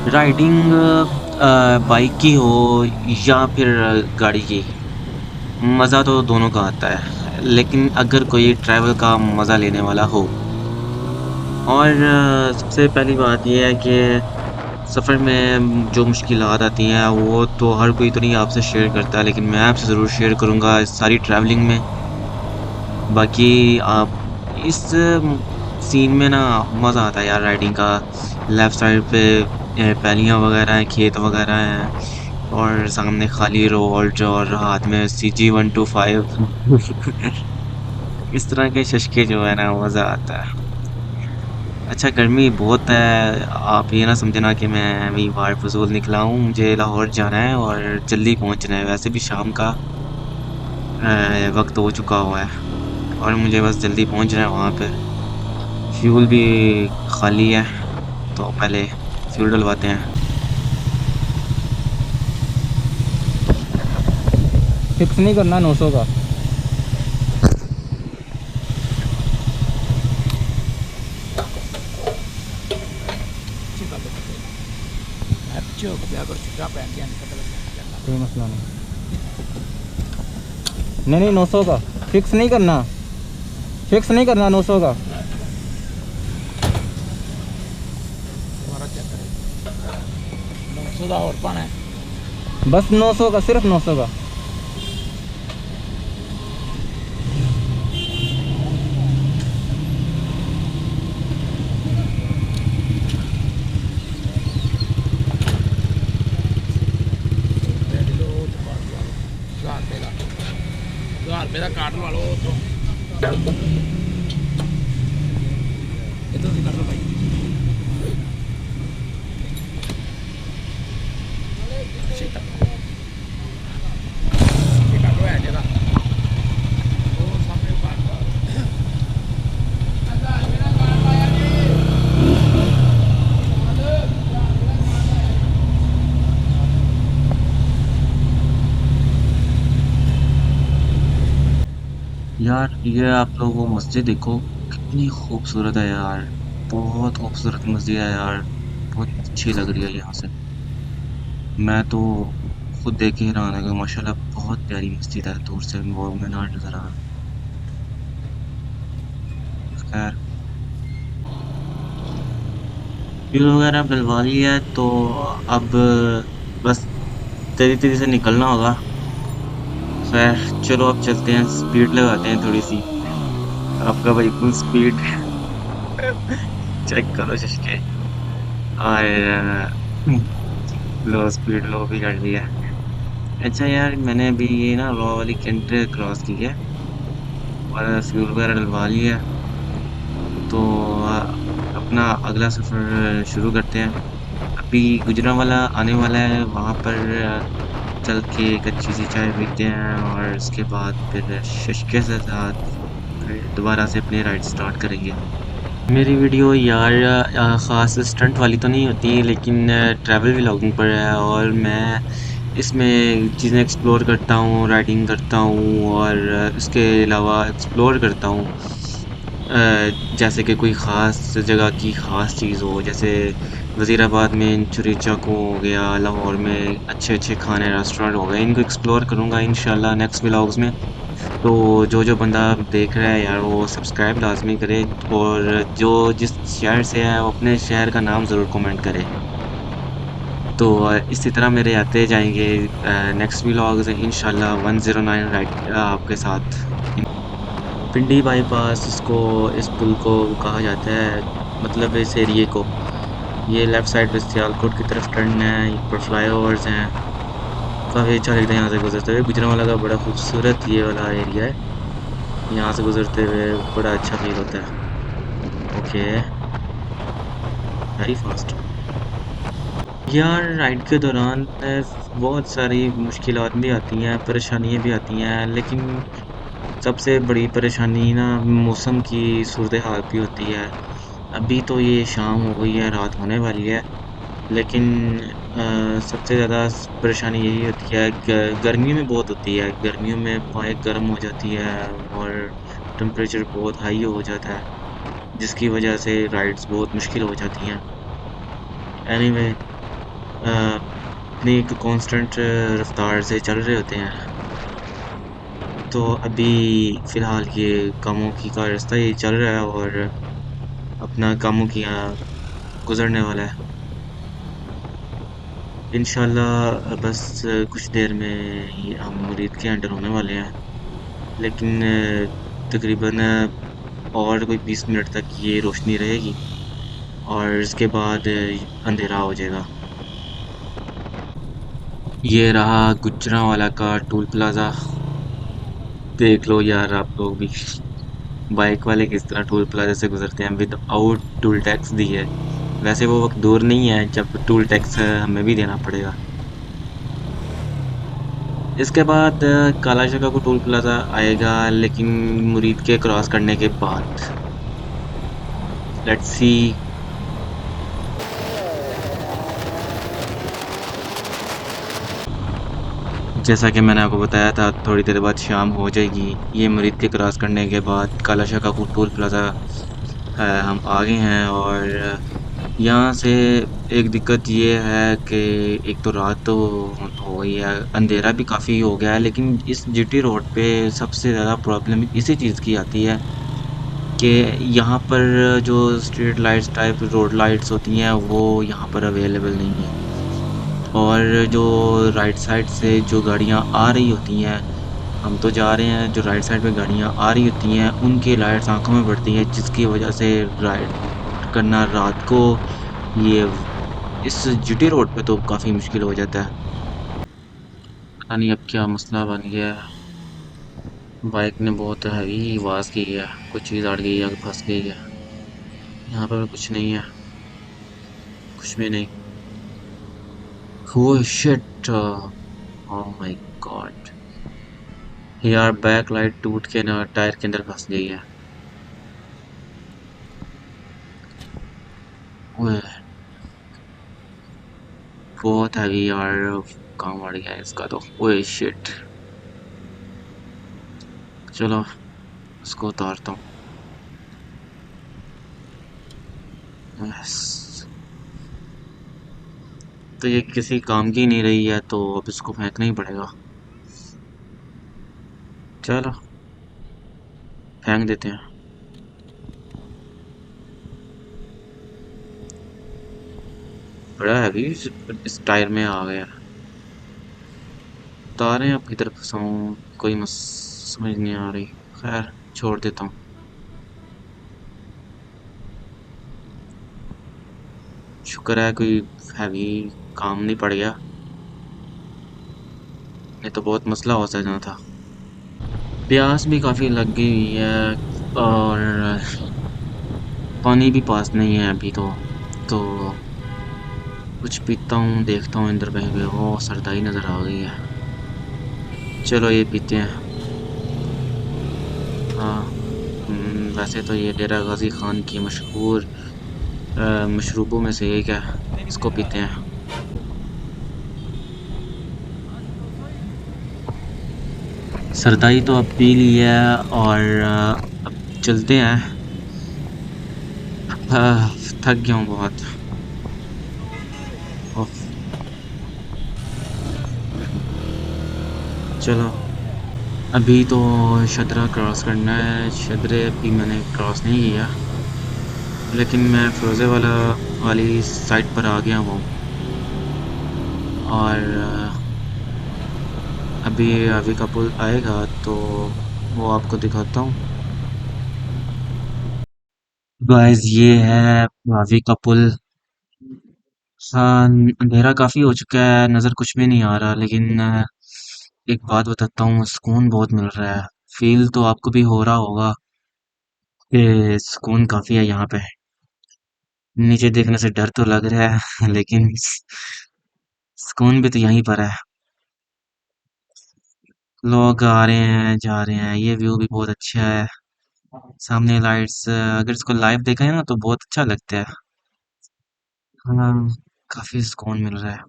Riding bike की हो या फिर गाड़ी की, मज़ा तो दोनों का आता है। लेकिन अगर कोई ट्रैवल का मज़ा लेने वाला हो और सबसे पहली बात ये है कि सफ़र में जो मुश्किलात आती हैं वो तो हर कोई तो नहीं आपसे शेयर करता, लेकिन मैं आपसे ज़रूर शेयर करूँगा इस सारी ट्रैवलिंग में। बाकी आप इस सीन में ना मज़ा आता है यार राइडिंग का। लेफ्ट साइड पे पैलियाँ वगैरह हैं, खेत वगैरह हैं और सामने खाली रोड और हाथ में CG 125 इस तरह के शशके जो है ना मज़ा आता है। अच्छा गर्मी बहुत है, आप ये ना समझना कि मैं अभी बाहर फजूल निकला हूँ, मुझे लाहौर जाना है और जल्दी पहुँचना है। वैसे भी शाम का वक्त हो चुका हुआ है और मुझे बस जल्दी पहुँचना है वहाँ पे। फ्यूल भी खाली है, तो पहले फ्यूल डलवाते हैं। फिक्स नहीं करना 900 का। कोई मसला नहीं। नहीं नहीं 900 का फिक्स नहीं करना, फिक्स नहीं करना 900 का। बस 900 का, सिर्फ 900 का। यार ये आप लोग वो मस्जिद देखो, कितनी खूबसूरत है यार। बहुत खूबसूरत मस्जिद है यार, बहुत अच्छी लग रही है यहाँ से। मैं तो खुद देख के हैरान है कि माशाल्लाह बहुत प्यारी मस्जिद है। दूर से वो मीनार नजर आ रहा है। खैर फ्यूल वगैरह डलवा लिया है तो अब बस तेजी तेजी से निकलना होगा। खैर चलो अब चलते हैं, स्पीड लगाते हैं थोड़ी सी। आपका भाई फुल स्पीड चेक करो शशके। और लो स्पीड लो भी कर दिया। अच्छा यार मैंने अभी ये ना रॉ वाली कैंट क्रॉस की है और फ्यूल वगैरह डलवा लिया है। तो अपना अगला सफ़र शुरू करते हैं। अभी गुजरांवाला आने वाला है, वहाँ पर चल के एक अच्छी सी चाय पीते हैं और उसके बाद फिर शशके के साथ फिर दोबारा से अपनी राइड स्टार्ट करेंगे। मेरी वीडियो यार ख़ास स्टंट वाली तो नहीं होती, लेकिन ट्रैवल व्लॉगिंग पर है और मैं इसमें चीज़ें एक्सप्लोर करता हूँ, राइडिंग करता हूँ और इसके अलावा एक्सप्लोर करता हूँ। जैसे कि कोई ख़ास जगह की ख़ास चीज़ हो, जैसे वज़ीराबाद में छुरी चाकू हो गया, लाहौर में अच्छे-अच्छे खाने रेस्टोरेंट हो गए, इनको एक्सप्लोर करूँगा इंशाल्लाह नेक्स्ट व्लॉग्स में। तो जो बंदा देख रहा है यार वो सब्सक्राइब लाज़मी करे और जो जिस शहर से है वो अपने शहर का नाम ज़रूर कमेंट करे। तो इसी तरह मेरे आते जाएँगे नेक्स्ट व्लॉग्स इंशाल्लाह 109 राइट आपके साथ। पिंडी बाईपास इसको इस पुल को कहा जाता है, मतलब इस एरिये को। ये लेफ्ट साइड पे सियालकोट की तरफ टर्न है, ऊपर फ्लाईओवर्स हैं। काफ़ी अच्छा लगता है यहाँ से गुजरते हुए। गुजरांवाला का बड़ा खूबसूरत ये वाला एरिया है, यहाँ से गुजरते हुए बड़ा अच्छा फील होता है। Okay, very fast. यार राइड के दौरान बहुत सारी मुश्किलात भी आती हैं, परेशानियाँ भी आती हैं, लेकिन सबसे बड़ी परेशानी ना मौसम की सूरत हाल भी होती है। अभी तो ये शाम हो गई है, रात होने वाली है, लेकिन सबसे ज़्यादा परेशानी यही होती है, गर्मियों में बहुत होती है। गर्मियों में बाइक गर्म हो जाती है और टेम्परेचर बहुत हाई हो जाता है, जिसकी वजह से राइड्स बहुत मुश्किल हो जाती हैं। एनीवे अपनी एक कांस्टेंट रफ्तार से चल रहे होते हैं। तो अभी फिलहाल ये कामों की का रास्ता ये चल रहा है और अपना कामों की गुजरने वाला है। इंशाल्लाह बस कुछ देर में ही हम मुरीद के अंडर होने वाले हैं। लेकिन तकरीबन और कोई 20 मिनट तक ये रोशनी रहेगी और इसके बाद अंधेरा हो जाएगा। ये रहा गुजरांवाला का टोल प्लाजा। देख लो यार आप लोग भी, बाइक वाले किस तरह टोल प्लाजा से गुजरते हैं विदाउट टोल टैक्स दिए। वैसे वो वक्त दूर नहीं है जब टोल टैक्स हमें भी देना पड़ेगा। इसके बाद काला शका को टोल प्लाजा आएगा, लेकिन मुरीद के क्रॉस करने के बाद। Let's see. जैसा कि मैंने आपको बताया था, थोड़ी देर बाद शाम हो जाएगी। ये मुरीद के क्रॉस करने के बाद काला शका को टोल प्लाजा हम आ गए हैं। और यहाँ से एक दिक्कत ये है कि एक तो रात तो हो गई है, अंधेरा भी काफ़ी हो गया है, लेकिन इस जीटी रोड पे सबसे ज़्यादा प्रॉब्लम इसी चीज़ की आती है कि यहाँ पर जो street lights type road lights होती हैं वो यहाँ पर अवेलेबल नहीं है। और जो राइट साइड से जो गाड़ियाँ आ रही होती हैं, हम तो जा रहे हैं, जो राइट साइड पे गाड़ियाँ आ रही होती हैं उनकी लाइट्स आंखों में पड़ती हैं, जिसकी वजह से राइड करना रात को ये इस जीटी रोड पे तो काफ़ी मुश्किल हो जाता है। पता नहीं अब क्या मसला बन गया है। बाइक ने बहुत हैवी आवाज़ की है, कुछ चीज़ अड़ गई है, फंस गई है। यहाँ पर कुछ नहीं है, कुछ भी नहीं। Oh shit, oh my God. यार बैक लाइट टूट के ना टायर के अंदर फंस गई है। ओए, बहुत हैवी यार, काम बढ़ गया है इसका तो। ओए शिट। चलो इसको उतारता हूँ। यस। तो ये किसी काम की नहीं रही है, तो अब इसको फेंकना ही पड़ेगा। चलो फेंक देते हैं। बड़ा हैवी इस टायर में आ गया। उतारें अब किधर फंसाऊँ, कोई समझ नहीं आ रही। खैर छोड़ देता हूँ। शुक्र है कोई हैवी काम नहीं पड़ गया, नहीं तो बहुत मसला हो सकता था। प्यास भी काफ़ी लग गई हुई है और पानी भी पास नहीं है अभी तो कुछ पीता हूँ, देखता हूँ अंदर बह गए। वो सरदाई नज़र आ गई है। चलो ये पीते हैं। हाँ। वैसे तो ये डेरा गाजी खान की मशहूर मशरूबों में से एक है। इसको पीते हैं। सरदाई तो अब पी ली है और अब चलते हैं। आह, थक गया हूँ बहुत। ओह, चलो अभी तो शदरा क्रॉस करना है। शदरे अभी मैंने क्रॉस नहीं किया, लेकिन मैं फिरोज़े वाली साइड पर आ गया हूँ। और अभी अभी का पुल आएगा तो वो आपको दिखाता हूँ। गाइस ये है वावी का पुल। हाँ, अंधेरा काफी हो चुका है, नजर कुछ भी नहीं आ रहा, लेकिन एक बात बताता हूँ, सुकून बहुत मिल रहा है। फील तो आपको भी हो रहा होगा कि सुकून काफी है यहाँ पे। नीचे देखने से डर तो लग रहा है लेकिन सुकून भी तो यहीं पर है। लोग आ रहे हैं जा रहे हैं, ये व्यू भी बहुत अच्छा है। सामने लाइट्स, अगर इसको लाइव देखा है ना तो बहुत अच्छा लगता है। हाँ, काफी सुकून मिल रहा है।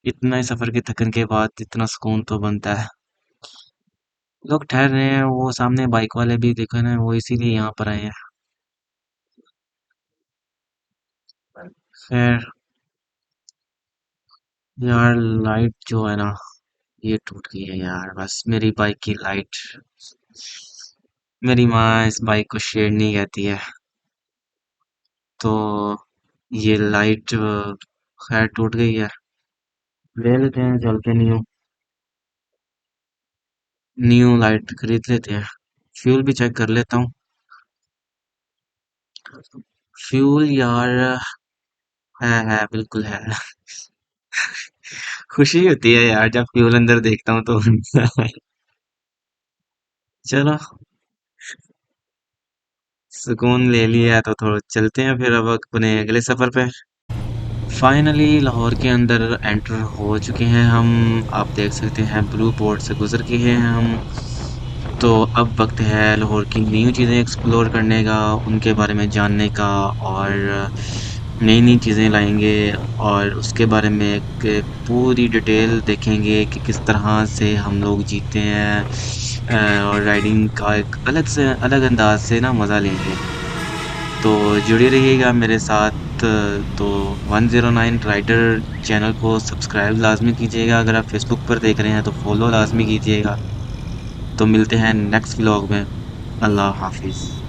इतना ही सफर के थकन के बाद इतना सुकून तो बनता है। लोग ठहर रहे हैं, वो सामने बाइक वाले भी देखो ना, वो इसीलिए यहाँ पर आए हैं। खैर यार लाइट जो है ना, ये टूट गई है यार। बस मेरी बाइक की लाइट, मेरी माँ इस बाइक को शेड नहीं कहती है। तो ये लाइट खैर टूट गई है। ले लेते हैं चल के न्यू, न्यू लाइट खरीद लेते हैं। फ्यूल भी चेक कर लेता हूँ। फ्यूल यार, है बिल्कुल है। खुशी होती है यार जब फ्यूल अंदर देखता हूँ तो। चलो, सुकून ले लिया तो थोड़ा चलते हैं फिर अब अपने अगले सफर पे। फाइनली लाहौर के अंदर एंटर हो चुके हैं हम। आप देख सकते हैं ब्लू पोर्ट से गुजर के हैं हम। तो अब वक्त है लाहौर की न्यू चीज़ें एक्सप्लोर करने का, उनके बारे में जानने का, और नई नई चीज़ें लाएंगे। और उसके बारे में एक पूरी डिटेल देखेंगे कि किस तरह से हम लोग जीते हैं। और राइडिंग का एक अलग से अलग अंदाज से ना मज़ा लेंगे। तो जुड़े रहिएगा मेरे साथ। तो 109 राइडर चैनल को सब्सक्राइब लाजमी कीजिएगा। अगर आप फेसबुक पर देख रहे हैं तो फॉलो लाजमी कीजिएगा। तो मिलते हैं नेक्स्ट व्लॉग में। अल्लाह हाफिज़।